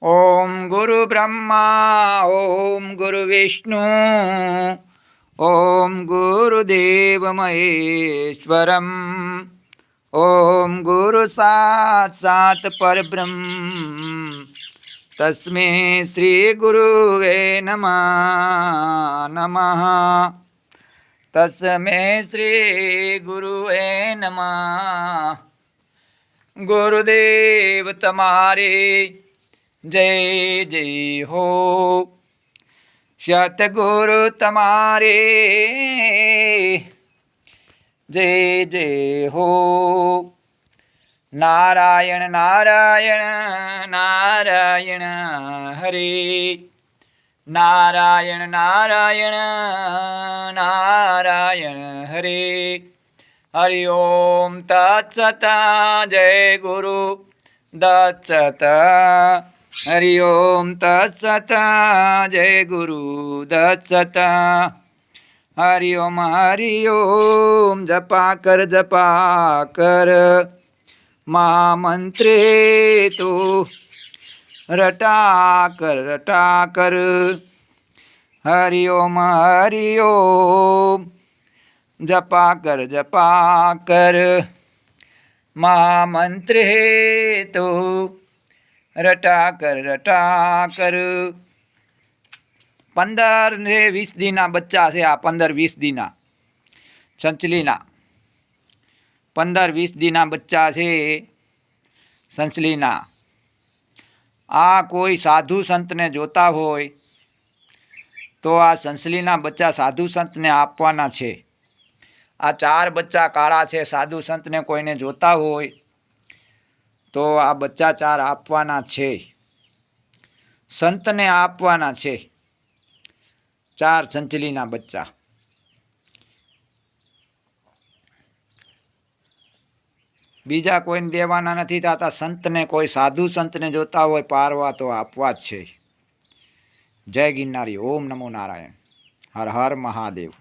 ओम गुरु ब्रह्मा ओम गुरु विष्णु ओम गुरुदेव महेश्वरम ओम गुरु साक्षात् परब्रह्म तस्मै श्री गुरुवे नमः नमः तस्मै श्री गुरुवे नमः। गुरुदेव तमारे जय जय हो, सतगुरु तमारे जय जय हो। नारायण नारायण नारायण हरे, नारायण नारायण नारायण हरे। हरि ओम तत्सत जय गुरु दत्सत। हरि ओम तत्सत जय गुरु दत्सत। हरि ओम जपा कर महामंत्रे तो रटा कर। हरि ओम जपा कर महामंत्रे तो रटा कर। 15 ને 20 દીના બચ્ચા છે આ 15-20 દીના સંચલીના 15-20 દીના બચ્ચા છે સંચલીના। આ કોઈ સાધુ સંતને જોતા હોય તો આ સંચલીના બચ્ચા સાધુ સંતને આપવાના છે। આ 4 બચ્ચા કાળા છે, સાધુ સંતને કોઈને જોતા હોય તો આ બચ્ચા 4 આપવાના છે, સંતને આપવાના છે। 4 સંચલીના બચ્ચા। બીજા કોઈને દેવાના નથી થતા, સંતને કોઈ સાધુ સંતને જોતા હોય પારવા તો આપવા જ છે। જય ગિરનારી। ઓમ નમો નારાયણ। હર હર મહાદેવ।